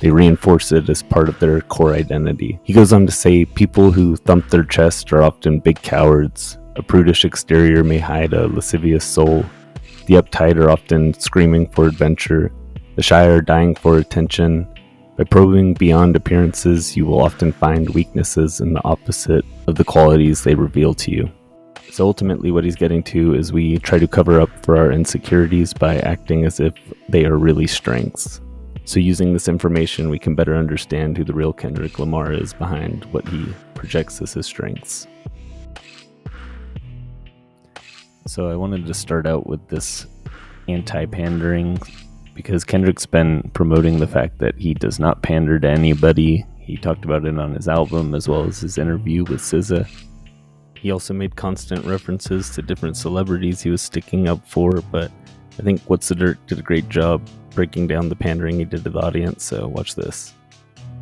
They reinforce it as part of their core identity. He goes on to say, people who thump their chest are often big cowards. A prudish exterior may hide a lascivious soul. The uptight are often screaming for adventure. The shy are dying for attention. By probing beyond appearances, you will often find weaknesses in the opposite of the qualities they reveal to you. So ultimately what he's getting to is we try to cover up for our insecurities by acting as if they are really strengths. So using this information, we can better understand who the real Kendrick Lamar is behind what he projects as his strengths. So I wanted to start out with this anti-pandering because Kendrick's been promoting the fact that he does not pander to anybody. He talked about it on his album as well as his interview with SZA. He also made constant references to different celebrities he was sticking up for, but I think What's the Dirt did a great job breaking down the pandering he did to the audience, so watch this.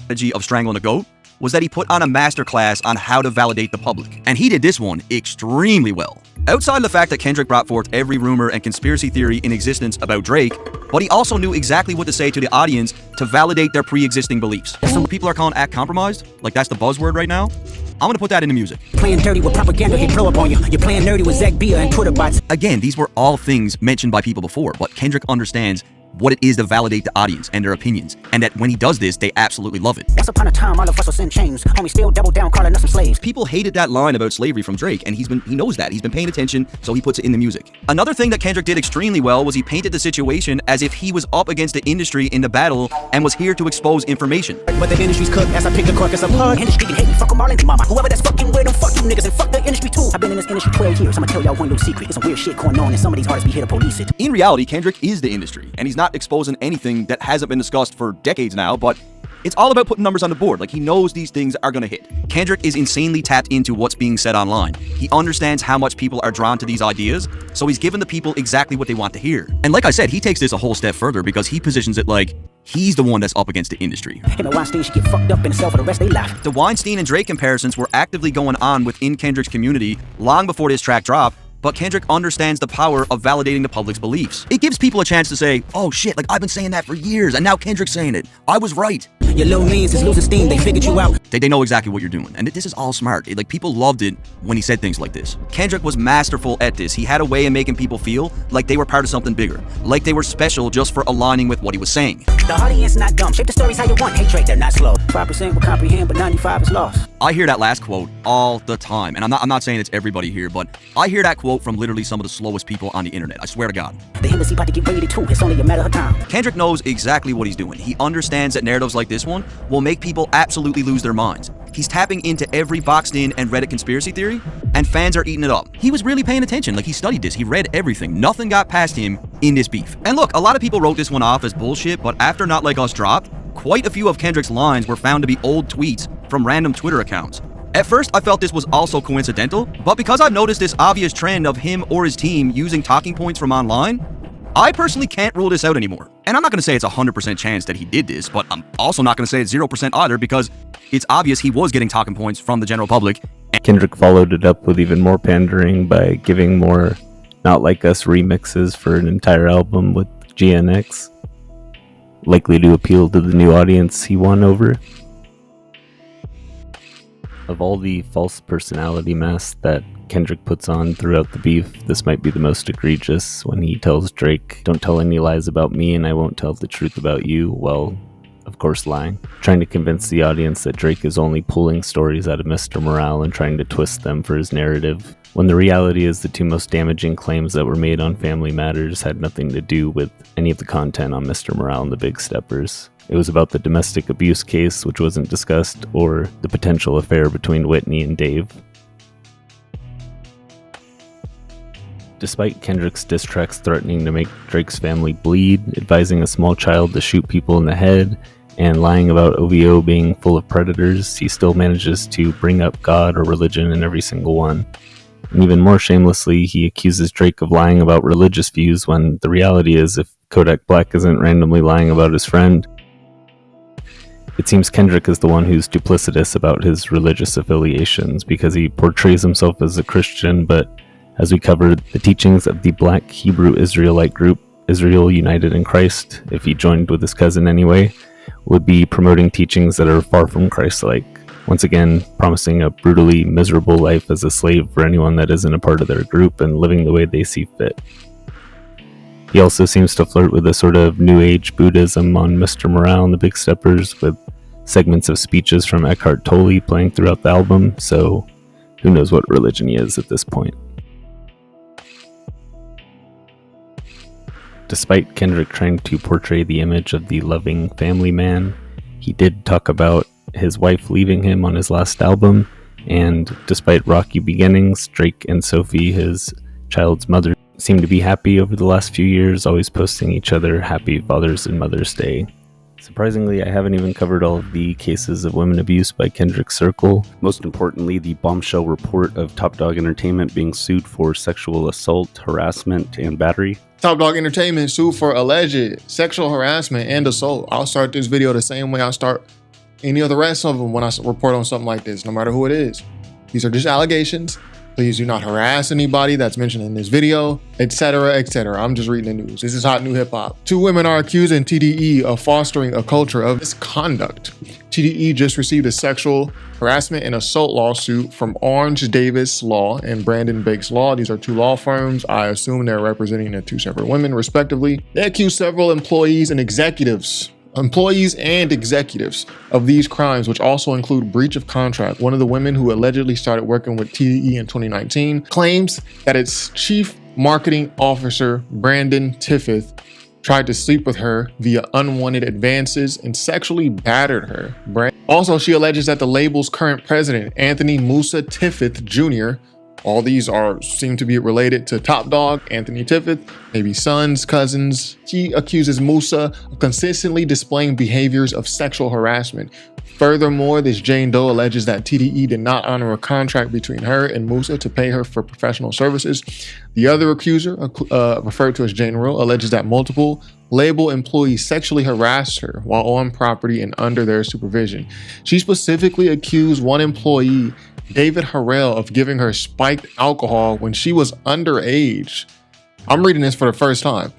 Strategy of strangling a goat was that he put on a masterclass on how to validate the public, and he did this one extremely well. Outside of the fact that Kendrick brought forth every rumor and conspiracy theory in existence about Drake, but he also knew exactly what to say to the audience to validate their pre-existing beliefs. Some people are calling act compromised, like that's the buzzword right now. I'm gonna put that into music. Playing dirty with propaganda, he blow up on you. You're playing nerdy with Zach Bia and Twitter bots. Again, these were all things mentioned by people before, but Kendrick understands what it is to validate the audience and their opinions, and that when he does this, they absolutely love it. Once upon a time, all of us was in chains. Homie still double down, calling us some slaves. People hated that line about slavery from Drake, and he knows that. He's been paying attention, so he puts it in the music. Another thing that Kendrick did extremely well was he painted the situation as if he was up against the industry in the battle and was here to expose information. But the industry's cooked as I pick the carcass apart. Industry can hate me, fuck them all into mama. Whoever that's fucking with them, fuck you niggas and fuck the industry too. I've been in this industry 12 years. I'ma tell y'all one little secret. There's some weird shit going on, and some of these artists be here to police it. In reality, Kendrick is the industry, and he's not exposing anything that hasn't been discussed for decades now, but it's all about putting numbers on the board. Like, he knows these things are gonna hit. Kendrick is insanely tapped into what's being said online. He understands how much people are drawn to these ideas, so he's giving the people exactly what they want to hear. And like I said, he takes this a whole step further because he positions it like he's the one that's up against the industry. Him and Weinstein should get fucked up in himself for the rest of their life. The Weinstein and Drake comparisons were actively going on within Kendrick's community long before this track dropped, but Kendrick understands the power of validating the public's beliefs. It gives people a chance to say, oh shit, like I've been saying that for years, and now Kendrick's saying it. I was right. Your low means is losing steam, they figured you out. They know exactly what you're doing, and this is all smart. Like, people loved it when he said things like this. Kendrick was masterful at this. He had a way of making people feel like they were part of something bigger, like they were special just for aligning with what he was saying. The audience not dumb, shape the stories how you want. Hey Drake, they're not slow. 5% will comprehend, but 95 is lost. I hear that last quote all the time, and I'm not saying it's everybody here, but I hear that quote from literally some of the slowest people on the internet. I swear to God. The embassy about to get raided too. It's only a matter of time. Kendrick knows exactly what he's doing. He understands that narratives like this one will make people absolutely lose their minds. He's tapping into every boxed in and Reddit conspiracy theory, and fans are eating it up. He was really paying attention. Like, he studied this. He read everything. Nothing got past him in this beef. And look, a lot of people wrote this one off as bullshit, but after Not Like Us dropped, quite a few of Kendrick's lines were found to be old tweets from random Twitter accounts. At first, I felt this was also coincidental, but because I've noticed this obvious trend of him or his team using talking points from online, I personally can't rule this out anymore. And I'm not going to say it's a 100% chance that he did this, but I'm also not going to say it's 0% either, because it's obvious he was getting talking points from the general public. Kendrick followed it up with even more pandering by giving more Not Like Us remixes for an entire album with GNX, likely to appeal to the new audience he won over. Of all the false personality masks that Kendrick puts on throughout the beef, this might be the most egregious when he tells Drake, "Don't tell any lies about me and I won't tell the truth about you," while, of course, lying. Trying to convince the audience that Drake is only pulling stories out of Mr. Morale and trying to twist them for his narrative, when the reality is the two most damaging claims that were made on Family Matters had nothing to do with any of the content on Mr. Morale and the Big Steppers. It was about the domestic abuse case, which wasn't discussed, or the potential affair between Whitney and Dave. Despite Kendrick's diss tracks threatening to make Drake's family bleed, advising a small child to shoot people in the head, and lying about OVO being full of predators, he still manages to bring up God or religion in every single one. And even more shamelessly, he accuses Drake of lying about religious views when the reality is, if Kodak Black isn't randomly lying about his friend, it seems Kendrick is the one who's duplicitous about his religious affiliations, because he portrays himself as a Christian, but as we covered, the teachings of the Black Hebrew Israelite group, Israel United in Christ, if he joined with his cousin anyway, would be promoting teachings that are far from Christ-like, once again promising a brutally miserable life as a slave for anyone that isn't a part of their group and living the way they see fit. He also seems to flirt with a sort of New Age Buddhism on Mr. Morale and the Big Steppers, with segments of speeches from Eckhart Tolle playing throughout the album, so who knows what religion he is at this point. Despite Kendrick trying to portray the image of the loving family man, he did talk about his wife leaving him on his last album, and despite rocky beginnings, Drake and Sophie, his child's mother, seem to be happy over the last few years, always posting each other happy Father's and Mother's Day. Surprisingly, I haven't even covered all of the cases of women abuse by Kendrick's circle. Most importantly, the bombshell report of Top Dog Entertainment being sued for sexual assault, harassment, and battery. Top Dog Entertainment sued for alleged sexual harassment and assault. I'll start this video the same way I start any of the rest of them when I report on something like this, no matter who it is. These are just allegations. Please do not harass anybody that's mentioned in this video, etc., etc. I'm just reading the news. This is hot new hip hop. 2 women are accusing TDE of fostering a culture of misconduct. TDE just received a sexual harassment and assault lawsuit from Orange Davis Law and Brandon Bakes Law. These are 2 law firms. I assume they're representing the 2 separate women, respectively. They accuse several employees and executives of these crimes, which also include breach of contract. One of the women who allegedly started working with TDE in 2019 claims that its chief marketing officer, Brandon Tiffith, tried to sleep with her via unwanted advances and sexually battered her. Also, she alleges that the label's current president, Anthony Musa Tiffith Jr., all these seem to be related to Top Dog, Anthony Tiffith, maybe sons, cousins. She accuses Musa of consistently displaying behaviors of sexual harassment. Furthermore, this Jane Doe alleges that TDE did not honor a contract between her and Musa to pay her for professional services. The other accuser, referred to as Jane Roe, alleges that multiple label employees sexually harassed her while on property and under their supervision. She specifically accused one employee David Harrell of giving her spiked alcohol when she was underage. I'm reading this for the first time,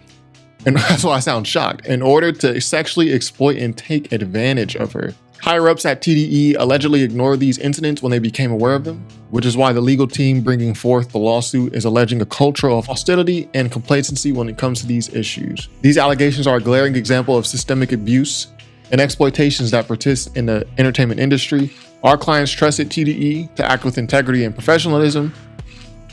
and that's why I sound shocked. In order to sexually exploit and take advantage of her. Higher-ups at TDE allegedly ignored these incidents when they became aware of them, which is why the legal team bringing forth the lawsuit is alleging a culture of hostility and complacency when it comes to these issues. These allegations are a glaring example of systemic abuse and exploitations that persist in the entertainment industry. Our clients trusted TDE to act with integrity and professionalism.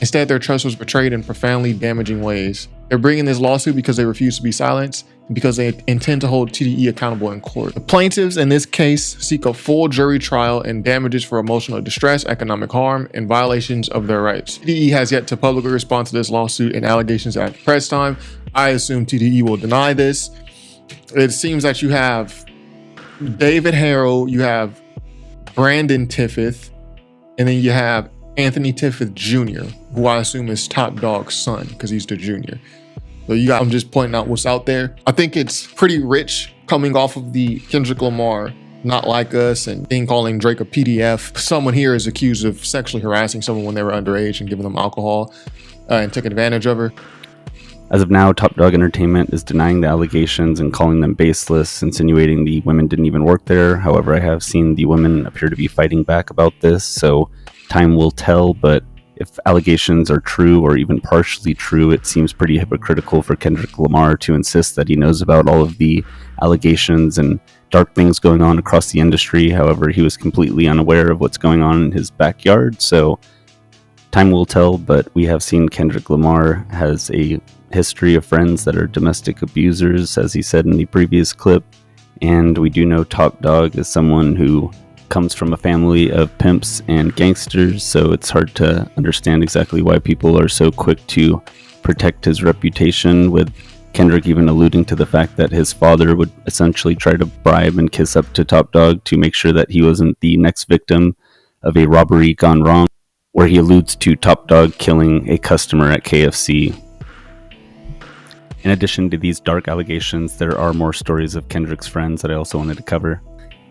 Instead, their trust was betrayed in profoundly damaging ways. They're bringing this lawsuit because they refuse to be silenced and because they intend to hold TDE accountable in court. The plaintiffs in this case seek a full jury trial and damages for emotional distress, economic harm, and violations of their rights. TDE has yet to publicly respond to this lawsuit and allegations at press time. I assume TDE will deny this. It seems that you have David Harrell, you have Brandon Tiffith, and then you have Anthony Tiffith Jr., who I assume is Top Dog's son because he's the junior. So I'm just pointing out what's out there. I think it's pretty rich coming off of the Kendrick Lamar Not Like Us and thing calling Drake a PDF. Someone here is accused of sexually harassing someone when they were underage and giving them alcohol and took advantage of her. As of now, Top Dog Entertainment is denying the allegations and calling them baseless, insinuating the women didn't even work there. However, I have seen the women appear to be fighting back about this, so time will tell, but if allegations are true or even partially true, it seems pretty hypocritical for Kendrick Lamar to insist that he knows about all of the allegations and dark things going on across the industry. However, he was completely unaware of what's going on in his backyard, so time will tell, but we have seen Kendrick Lamar has a history of friends that are domestic abusers, as he said in the previous clip, and we do know Top Dog is someone who comes from a family of pimps and gangsters, so it's hard to understand exactly why people are so quick to protect his reputation, with Kendrick even alluding to the fact that his father would essentially try to bribe and kiss up to Top Dog to make sure that he wasn't the next victim of a robbery gone wrong, where he alludes to Top Dog killing a customer at KFC. In addition to these dark allegations, there are more stories of Kendrick's friends that I also wanted to cover.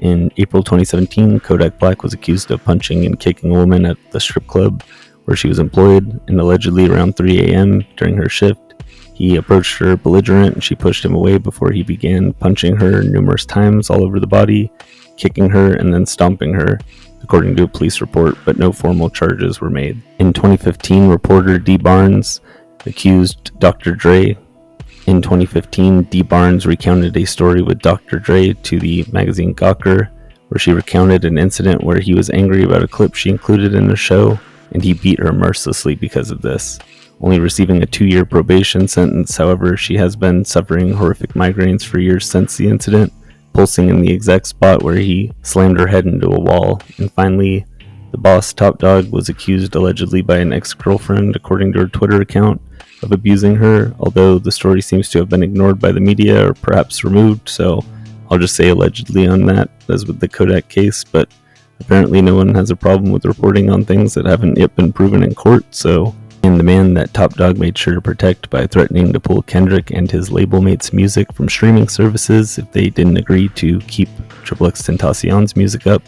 In April 2017, Kodak Black was accused of punching and kicking a woman at the strip club where she was employed, and allegedly around 3 a.m. during her shift, he approached her belligerent and she pushed him away before he began punching her numerous times all over the body, kicking her, and then stomping her, according to a police report, but no formal charges were made. In 2015, reporter Dee Barnes accused Dr. Dre. In 2015, Dee Barnes recounted a story with Dr. Dre to the magazine Gawker, where she recounted an incident where he was angry about a clip she included in the show, and he beat her mercilessly because of this. Only receiving a 2-year probation sentence, however, she has been suffering horrific migraines for years since the incident, pulsing in the exact spot where he slammed her head into a wall. And finally, the boss, Top Dog, was accused allegedly by an ex-girlfriend, according to her Twitter account, of abusing her, although the story seems to have been ignored by the media or perhaps removed, so I'll just say allegedly on that, as with the Kodak case, but apparently no one has a problem with reporting on things that haven't yet been proven in court, so. And the man that Top Dog made sure to protect by threatening to pull Kendrick and his label mates' music from streaming services if they didn't agree to keep XXXTentacion's music up.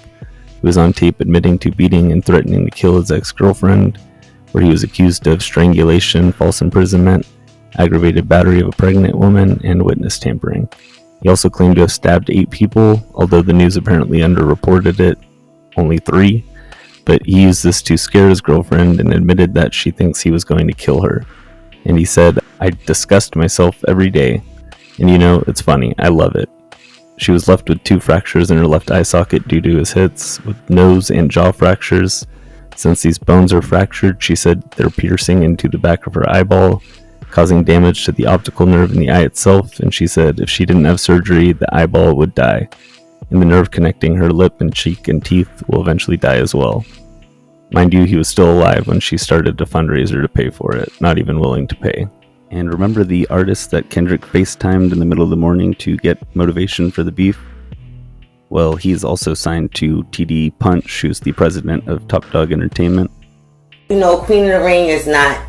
He was on tape admitting to beating and threatening to kill his ex-girlfriend, where he was accused of strangulation, false imprisonment, aggravated battery of a pregnant woman, and witness tampering. He also claimed to have stabbed 8 people, although the news apparently underreported it, only 3, but he used this to scare his girlfriend and admitted that she thinks he was going to kill her. And he said, "I disgust myself every day, and you know, it's funny, I love it." She was left with 2 fractures in her left eye socket due to his hits, with nose and jaw fractures. Since these bones are fractured, she said they're piercing into the back of her eyeball, causing damage to the optical nerve in the eye itself, and she said if she didn't have surgery, the eyeball would die, and the nerve connecting her lip and cheek and teeth will eventually die as well. Mind you, he was still alive when she started a fundraiser to pay for it, not even willing to pay. And remember the artist that Kendrick FaceTimed in the middle of the morning to get motivation for the beef? Well, he's also signed to TDE Punch, who's the president of Top Dog Entertainment. You know, Queen of the Ring is not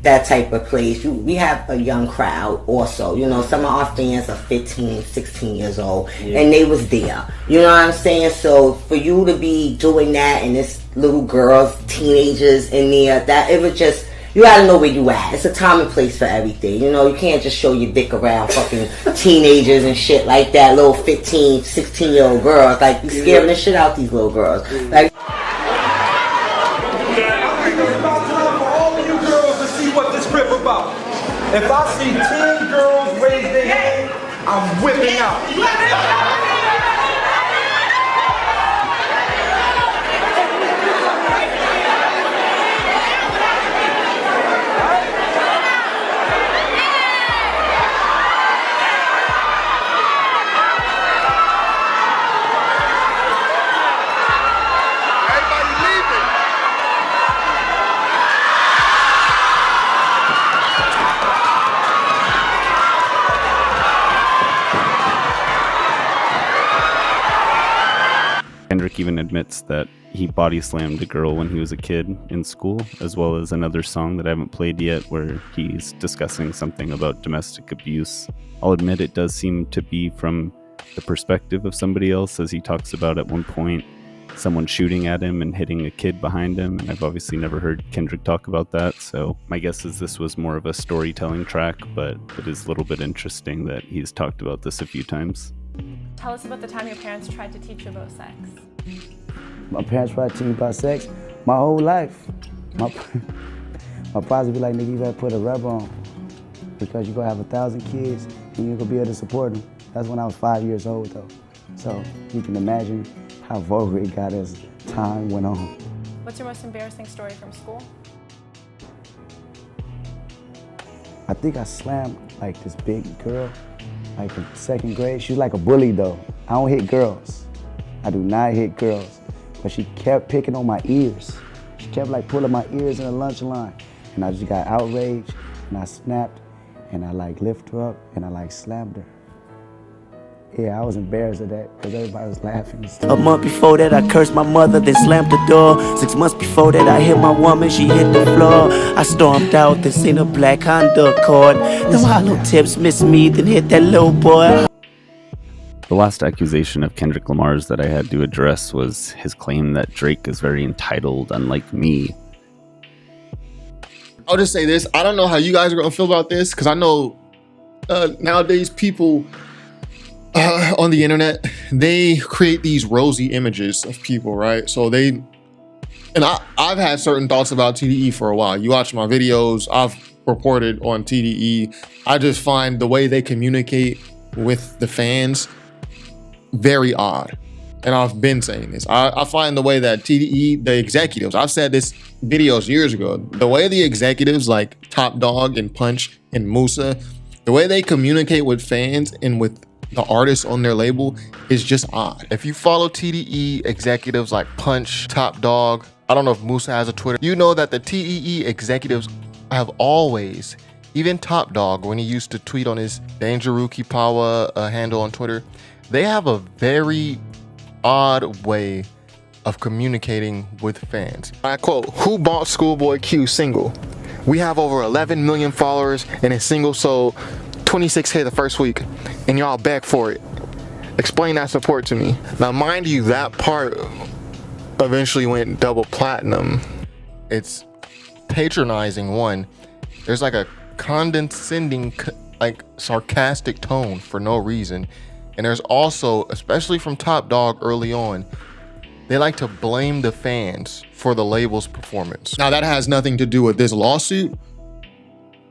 that type of place. We have a young crowd also. You know, some of our fans are 15, 16 years old, and they was there. You know what I'm saying? So for you to be doing that and this little girls, teenagers in there. That it was just, you gotta know where you at. It's a time and place for everything. You know, you can't just show your dick around fucking teenagers and shit like that. Little 15, 16-year-old girls. Like, you scaring the shit out these little girls. Like, if I see 10 girls raise their hand, I'm whipping out. Kendrick even admits that he body slammed a girl when he was a kid in school, as well as another song that I haven't played yet where he's discussing something about domestic abuse. I'll admit it does seem to be from the perspective of somebody else, as he talks about at one point someone shooting at him and hitting a kid behind him, and I've obviously never heard Kendrick talk about that, so my guess is this was more of a storytelling track, but it is a little bit interesting that he's talked about this a few times. Tell us about the time your parents tried to teach you about sex. My parents tried to teach me about sex my whole life. My pops would be like, nigga, you better put a rubber on because you're gonna have 1,000 kids and you're gonna be able to support them. That's when I was 5 years old though. So you can imagine how vulgar it got as time went on. What's your most embarrassing story from school? I think I slammed like this big girl, like in second grade. She was like a bully though. I don't hit girls. I do not hit girls. But she kept picking on my ears. She kept like pulling my ears in the lunch line. And I just got outraged and I snapped and I like lifted her up and I like slammed her. Yeah, I was embarrassed of that because everybody was laughing. A month before that, I cursed my mother, then slammed the door. 6 months before that, I hit my woman, she hit the floor. I stormed out, then seen a black Honda Accord. Them hollow tips missed me, then hit that little boy. The last accusation of Kendrick Lamar's that I had to address was his claim that Drake is very entitled, unlike me. I'll just say this. I don't know how you guys are going to feel about this because I know nowadays people on the internet, they create these rosy images of people, right? So I've had certain thoughts about TDE for a while. You watch my videos, I've reported on TDE. I just find the way they communicate with the fans very odd. And I've been saying this. I find the way that TDE, the executives, I've said this videos years ago, the way the executives like Top Dog and Punch and Musa, the way they communicate with fans and with the artists on their label is just odd. If you follow TDE executives like Punch, Top Dog, I don't know if Musa has a Twitter, you know that the TDE executives have always, even Top Dog, when he used to tweet on his Dangeruki Power handle on Twitter, they have a very odd way of communicating with fans. I quote, "Who bought Schoolboy Q single? We have over 11 million followers and his single sold 26K the first week and y'all beg for it. Explain that support to me." Now, mind you, that part eventually went double platinum. It's patronizing, one. There's like a condescending, like sarcastic tone for no reason. And there's also, especially from Top Dog early on, they like to blame the fans for the label's performance. Now, that has nothing to do with this lawsuit.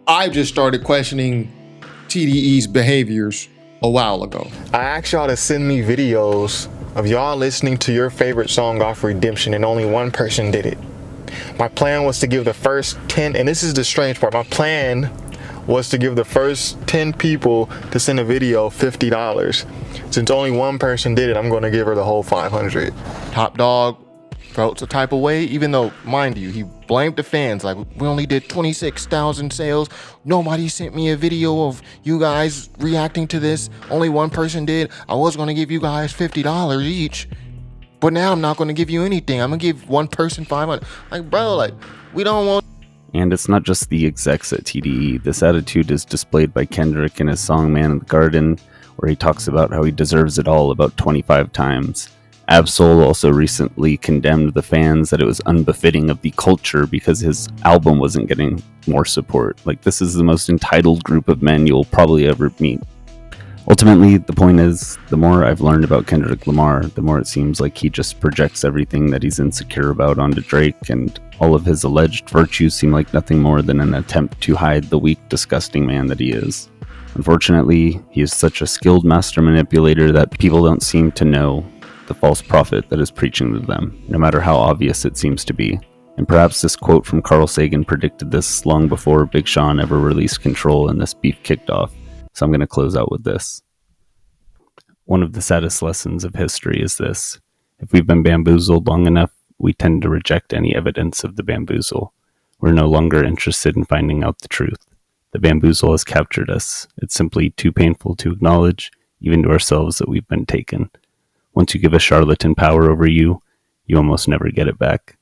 I just started questioning TDE's behaviors a while ago. I asked y'all to send me videos of y'all listening to your favorite song off Redemption and only one person did it. My plan was to give the first 10, and this is the strange part, my plan was to give the first 10 people to send a video $50. Since only one person did it, I'm gonna give her the whole 500. Top Dog felt a type of way, even though, mind you, he blamed the fans, like, we only did 26,000 sales. Nobody sent me a video of you guys reacting to this. Only one person did. I was gonna give you guys $50 each, but now I'm not gonna give you anything. I'm gonna give one person 500. Like, bro, like, we don't want. And it's not just the execs at TDE. This attitude is displayed by Kendrick in his song Man in the Garden, where he talks about how he deserves it all about 25 times. Absol also recently condemned the fans that it was unbefitting of the culture because his album wasn't getting more support. Like, this is the most entitled group of men you'll probably ever meet. Ultimately, the point is, the more I've learned about Kendrick Lamar, the more it seems like he just projects everything that he's insecure about onto Drake, and all of his alleged virtues seem like nothing more than an attempt to hide the weak, disgusting man that he is. Unfortunately, he is such a skilled master manipulator that people don't seem to know the false prophet that is preaching to them, no matter how obvious it seems to be. And perhaps this quote from Carl Sagan predicted this long before Big Sean ever released Control and this beef kicked off. So I'm going to close out with this. One of the saddest lessons of history is this: if we've been bamboozled long enough, we tend to reject any evidence of the bamboozle. We're no longer interested in finding out the truth. The bamboozle has captured us. It's simply too painful to acknowledge, even to ourselves, that we've been taken. Once you give a charlatan power over you, you almost never get it back.